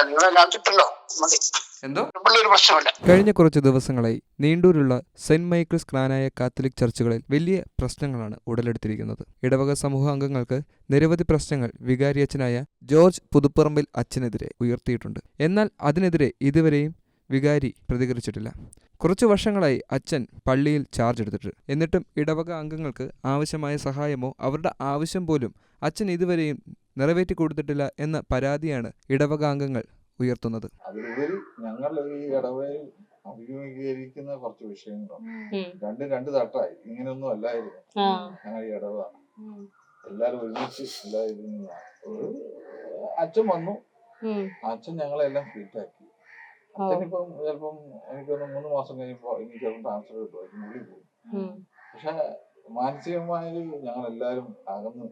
നിങ്ങളെല്ലാം ചുറ്റല്ലോ മതി. എന്തോ ഒരു പ്രശ്നമില്ല. കഴിഞ്ഞ കുറച്ച് ദിവസങ്ങളായി നീണ്ടൂരുള്ള സെന്റ് മൈക്കിൾസ് ക്നാനായ കാത്തലിക് ചർച്ചുകളിൽ വലിയ പ്രശ്നങ്ങളാണ് ഉടലെടുത്തിരിക്കുന്നത്. ഇടവക സമൂഹാംഗങ്ങൾക്ക് നിരവധി പ്രശ്നങ്ങൾ വികാരിയച്ഛനായ ജോർജ് പുതുപ്പറമ്പിൽ അച്ഛനെതിരെ ഉയർത്തിയിട്ടുണ്ട്. എന്നാൽ അതിനെതിരെ ഇതുവരെയും വികാരി പ്രതികരിച്ചിട്ടില്ല. കുറച്ചു വർഷങ്ങളായി അച്ഛൻ പള്ളിയിൽ ചാർജ് എടുത്തിട്ട്, എന്നിട്ടും ഇടവക അംഗങ്ങൾക്ക് ആവശ്യമായ സഹായമോ അവരുടെ ആവശ്യം പോലും അച്ഛൻ ഇതുവരെയും നിറവേറ്റി കൊടുത്തിട്ടില്ല എന്ന പരാതിയാണ് ഇടവക അംഗങ്ങൾ ഉയർത്തുന്നത്. അതിലുപരി ഞങ്ങൾ ഈ ഇടവയിൽ അഭിമുഖീകരിക്കുന്ന കുറച്ച് വിഷയങ്ങളുണ്ട്. രണ്ട് തട്ടായി. ഇങ്ങനെയൊന്നും അല്ലായിരുന്നു ഞങ്ങൾ ഈ ഇടവ. എല്ലാരും ഒരുമിച്ച് എല്ലാവരും അച്ഛൻ വന്നു. അച്ഛൻ ഞങ്ങളെല്ലാം ഫിറ്റാക്കി. അച്ഛനിപ്പം ചിലപ്പം എനിക്കൊന്ന് 3 മാസം കഴിയുമ്പോ എനിക്ക് ചിലപ്പോൾ ട്രാൻസ്ഫർ കിട്ടുമായിരിക്കും, ഉള്ളിൽ പോകും. പക്ഷെ മാനസികമായി ഞങ്ങളെല്ലാരും അകന്നു.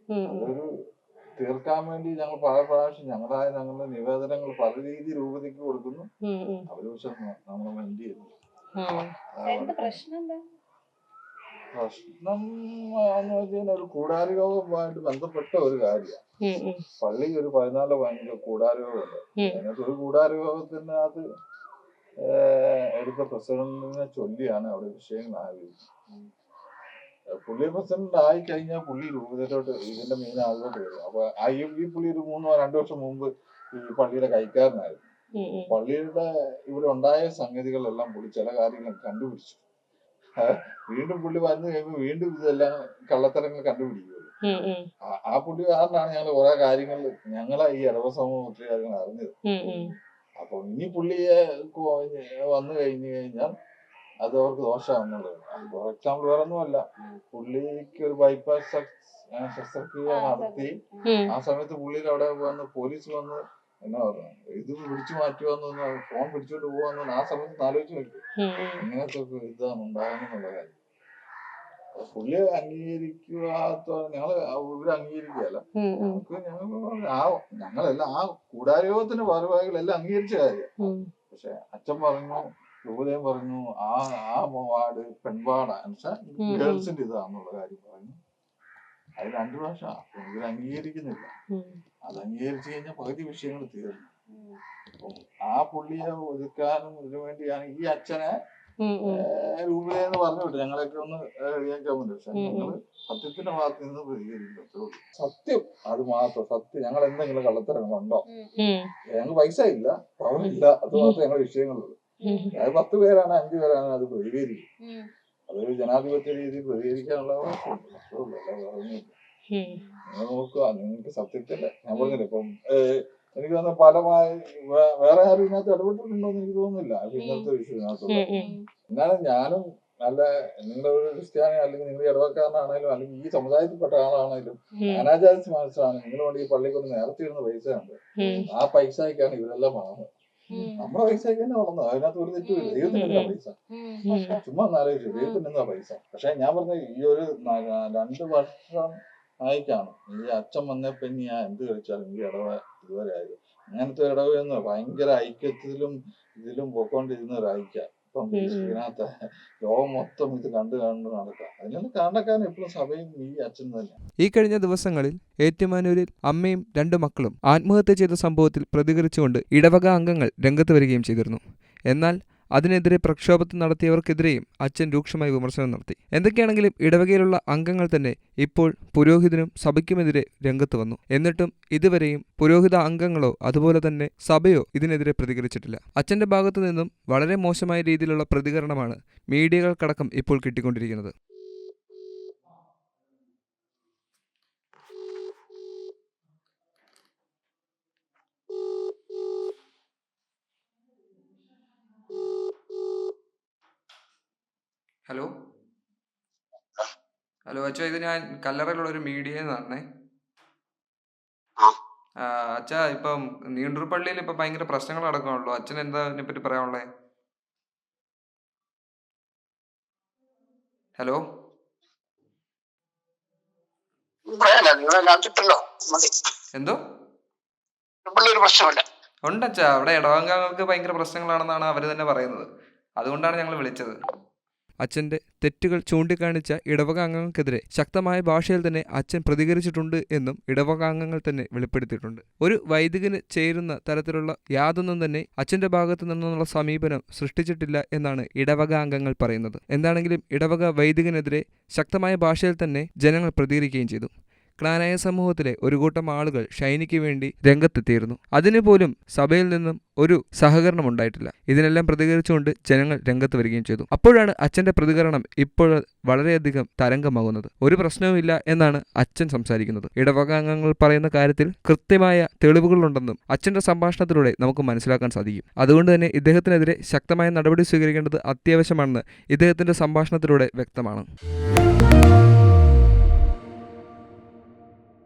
അതൊരു തീർക്കാൻ വേണ്ടി ഞങ്ങൾ പല പ്രാവശ്യം ഞങ്ങളുടെ നിവേദനങ്ങൾ പല രീതി രൂപതയ്ക്ക് കൊടുക്കുന്നു. അവര് പക്ഷെ നമ്മൾ മെന്റ് ചെയ്യുന്നു. പ്രശ്നം എന്ന് വെച്ചാൽ ഒരു കൂടാരയോഗവുമായിട്ട് ബന്ധപ്പെട്ട ഒരു കാര്യമാണ്. പള്ളി ഒരു 14-15 കൂടാരയോഗമുണ്ട്. അതിനകത്ത് ഒരു കൂടാരയോഗത്തിനകത്ത് എടുത്ത പ്രസിഡന്റിനെ ചൊല്ലിയാണ് അവിടെ വിഷയങ്ങളായത്. പുള്ളി പ്രസിഡന്റ് ആയി കഴിഞ്ഞാൽ പുള്ളി രൂപതയിലോട്ട് ഇതിന്റെ മെയിൻ ആളിലോട്ട് വരും. അപ്പൊ ഈ പുള്ളി ഒരു 2 വർഷം മുമ്പ് ഈ പള്ളിയുടെ കൈക്കാരനായിരുന്നു. പള്ളിയുടെ ഇവിടെ ഉണ്ടായ സംഗതികളെല്ലാം പുള്ളി ചില കാര്യങ്ങൾ കണ്ടുപിടിച്ചു. വീണ്ടും പുള്ളി വന്നു കഴിയുമ്പോൾ വീണ്ടും ഇതെല്ലാം കള്ളത്തരങ്ങൾ കണ്ടുപിടിക്കുമല്ലോ. ആ പുള്ളി കാരണമാണ് ഞങ്ങൾ കുറെ കാര്യങ്ങൾ ഞങ്ങളെ ഈ ഇടവ സമൂഹം ഒത്തിരി കാര്യങ്ങൾ അറിഞ്ഞത്. അപ്പൊ ഇനി പുള്ളിയെ വന്നു കഴിഞ്ഞു കഴിഞ്ഞാൽ അത് അവർക്ക് ദോഷമാണെന്നുള്ളത്. ഫോർ എക്സാമ്പിൾ വേറെ ഒന്നുമല്ല, പുള്ളിക്ക് ഒരു ബൈപ്പാസ് ശസ്ത്രക്രിയ നടത്തി. ആ സമയത്ത് പുള്ളിയിൽ അവിടെ വന്ന് പോലീസ് വന്ന് എന്നാ പറഞ്ഞു, ഇത് പിടിച്ചു മാറ്റുവാന്ന്, ഫോൺ പിടിച്ചോണ്ട് പോവാന്ന് ആ സമയത്ത് ആലോചിച്ച് നോക്കി ഇങ്ങനത്തെ ഇതാണ് ഉണ്ടാകുന്നുള്ള കാര്യം. പുള്ളി അംഗീകരിക്കാത്ത ഞങ്ങള് ഇവര് അംഗീകരിക്കുകയല്ല. ഞങ്ങളെല്ലാം ആ കൂടാരയോഗത്തിന്റെ ഭാരവാഹികളെല്ലാം അംഗീകരിച്ച കാര്യം. പക്ഷെ അച്ഛൻ പറഞ്ഞു, രൂപതയും പറഞ്ഞു, ആ വാർഡ് പെൺവാർഡാ ഗേൾസിന്റെ ഇതാന്നുള്ള കാര്യം പറഞ്ഞു. അത് 2 പ്രാവശ്യം ഇവർ അംഗീകരിക്കുന്നില്ല. അത് അംഗീകരിച്ചു കഴിഞ്ഞാൽ പകുതി വിഷയങ്ങൾ തീർന്നു. ആ പുള്ളിയെ ഒതുക്കാനും ഇതിനു വേണ്ടിയാണ് ഈ അച്ഛനെ രൂപയെന്ന് പറഞ്ഞു വിട്ടു. ഞങ്ങളൊക്കെ ഒന്ന് റെഡിയാക്കാൻ വേണ്ടി. പക്ഷെ ഞങ്ങള് സത്യത്തിന്റെ ഭാഗത്ത് നിന്ന് പ്രതികരിക്കും. സത്യം അത് മാത്രം സത്യം. ഞങ്ങൾ എന്തെങ്കിലും കള്ളത്തരങ്ങളുണ്ടോ? ഞങ്ങൾക്ക് പൈസ ഇല്ല, പവറില്ല, അത് മാത്രമേ ഞങ്ങളുടെ വിഷയങ്ങളുള്ളൂ. അത് 10 പേരാണ് 5 പേരാണ് അത് പ്രതികരിക്കും. അതൊരു ജനാധിപത്യ രീതിയിൽ പ്രതികരിക്കാനുള്ള നിങ്ങൾ നോക്കുക. നിങ്ങൾക്ക് സത്യത്തിന്റെ ഞാൻ പറഞ്ഞില്ല, ഇപ്പം എനിക്ക് തോന്നുന്നു പലമായി വേറെ ആരും ഇതിനകത്ത് ഇടപെട്ടിട്ടുണ്ടോ എന്ന് എനിക്ക് തോന്നുന്നില്ല ഇന്നത്തെ വിഷയത്തിനകത്തുള്ള. എന്നാലും ഞാനും നല്ല നിങ്ങളുടെ ഒരു ക്രിസ്ത്യാനി അല്ലെങ്കിൽ നിങ്ങൾ ഇടവക്കാരനാണെങ്കിലും അല്ലെങ്കിൽ ഈ സമുദായത്തിൽപ്പെട്ട ആളാണെങ്കിലും അനാചാര മനസ്സിലാണ് നിങ്ങൾ വേണ്ടി ഈ പള്ളിക്കൊന്ന് നേരത്തെ ഇരുന്ന പൈസ ഉണ്ട്. ആ പൈസയ്ക്കാണ് ഇവരെല്ലാം വളർന്നത്. നമ്മുടെ പൈസയ്ക്ക് തന്നെ വളർന്നത്. അതിനകത്ത് ഒരു തെറ്റുമില്ല. ദൈവത്തിന് എന്താ പൈസ? ചുമ്മാ ആലോചിച്ചു, ദൈവത്തിന് എന്താ പൈസ? പക്ഷെ ഞാൻ പറഞ്ഞ ഈ ഒരു 2 വർഷം ആയിക്കാണ് ഈ അച്ഛൻ വന്നപ്പോ ഇനി ഞാൻ എന്ത് കളിച്ചാലും ഈ ഇടവ ഇതുവരെ ആയത്. അങ്ങനത്തെ ഇടവെന്ന് ഭയങ്കര ഐക്യത്തിലും ഇതിലും പൊക്കോണ്ടിരുന്ന ഒരു ഐക്യ. ഇപ്പം ഇതിനകത്ത് ലോകം മൊത്തം ഇത് കണ്ടു നടക്കാം. അതിനൊന്നും കാരണക്കാരൻ എപ്പോഴും സഭയും ഈ അച്ഛൻ തന്നെ. ഈ കഴിഞ്ഞ ദിവസങ്ങളിൽ ഏറ്റുമാനൂരിൽ അമ്മയും 2 മക്കളും ആത്മഹത്യ ചെയ്ത സംഭവത്തിൽ പ്രതികരിച്ചുകൊണ്ട് ഇടവക അംഗങ്ങൾ രംഗത്ത് വരികയും ചെയ്തിരുന്നു. എന്നാൽ അതിനെതിരെ പ്രക്ഷോഭത്തിൽ നടത്തിയവർക്കെതിരെയും അച്ഛൻ രൂക്ഷമായി വിമർശനം നടത്തി. എന്തൊക്കെയാണെങ്കിലും ഇടവകയിലുള്ള അംഗങ്ങൾ തന്നെ ഇപ്പോൾ പുരോഹിതനും സഭയ്ക്കുമെതിരെ രംഗത്ത് വന്നു. എന്നിട്ടും ഇതുവരെയും പുരോഹിത അംഗങ്ങളോ അതുപോലെ തന്നെ സഭയോ ഇതിനെതിരെ പ്രതികരിച്ചിട്ടില്ല. അച്ഛന്റെ ഭാഗത്തു നിന്നും വളരെ മോശമായ രീതിയിലുള്ള പ്രതികരണമാണ് മീഡിയകൾക്കടക്കം ഇപ്പോൾ കിട്ടിക്കൊണ്ടിരിക്കുന്നത്. ഹലോ അച്ഛാ, ഇത് ഞാൻ കല്ലറയിലുള്ള ഒരു മീഡിയ എന്നാണേ. അച്ഛാ, ഇപ്പം നീണ്ടൂർ പള്ളിയിൽ ഇപ്പൊ ഭയങ്കര പ്രശ്നങ്ങൾ നടക്കുകയാണല്ലോ. അച്ഛൻ എന്താ ഇതിനെപ്പറ്റി പറയാനുള്ളേ? ഹലോ നിങ്ങളെല്ലാം ചുറ്റല്ലോ മതി. എന്തോ ഒരു പ്രശ്നമില്ല. ഉണ്ടച്ചാ, അവിടെ ഇടവകാംഗങ്ങൾക്ക് ഭയങ്കര പ്രശ്നങ്ങളാണെന്നാണ് അവര് തന്നെ പറയുന്നത്. അതുകൊണ്ടാണ് ഞങ്ങൾ വിളിച്ചത്. അച്ഛന്റെ തെറ്റുകൾ ചൂണ്ടിക്കാണിച്ച ഇടവക അംഗങ്ങൾക്കെതിരെ ശക്തമായ ഭാഷയിൽ തന്നെ അച്ഛൻ പ്രതികരിച്ചിട്ടുണ്ട് എന്നും ഇടവക അംഗങ്ങൾ തന്നെ വെളിപ്പെടുത്തിയിട്ടുണ്ട്. ഒരു വൈദികന് ചേരുന്ന തരത്തിലുള്ള യാതൊന്നും തന്നെ അച്ഛന്റെ ഭാഗത്തു നിന്നുള്ള സമീപനം സൃഷ്ടിച്ചിട്ടില്ല എന്നാണ് ഇടവക അംഗങ്ങൾ പറയുന്നത്. എന്താണെങ്കിലും ഇടവക വൈദികനെതിരെ ശക്തമായ ഭാഷയിൽ തന്നെ ജനങ്ങൾ പ്രതികരിക്കുകയും ചെയ്തു. ക്നാനായ സമൂഹത്തിലെ ഒരു കൂട്ടം ആളുകൾ ഷൈനിക്ക് വേണ്ടി രംഗത്തെത്തിയിരുന്നു. അതിനു പോലും സഭയിൽ നിന്നും ഒരു സഹകരണം ഉണ്ടായിട്ടില്ല. ഇതിനെല്ലാം പ്രതികരിച്ചുകൊണ്ട് ജനങ്ങൾ രംഗത്ത് വരികയും ചെയ്തു. അപ്പോഴാണ് അച്ഛന്റെ പ്രതികരണം ഇപ്പോൾ വളരെയധികം തരംഗമാകുന്നത്. ഒരു പ്രശ്നവുമില്ല എന്നാണ് അച്ഛൻ സംസാരിക്കുന്നത്. ഇടവകാംഗങ്ങൾ പറയുന്ന കാര്യത്തിൽ കൃത്യമായ തെളിവുകളുണ്ടെന്നും അച്ഛന്റെ സംഭാഷണത്തിലൂടെ നമുക്ക് മനസ്സിലാക്കാൻ സാധിക്കും. അതുകൊണ്ട് തന്നെ ഇദ്ദേഹത്തിനെതിരെ ശക്തമായ നടപടി സ്വീകരിക്കേണ്ടത് അത്യാവശ്യമാണെന്ന് ഇദ്ദേഹത്തിന്റെ സംഭാഷണത്തിലൂടെ വ്യക്തമാണ്.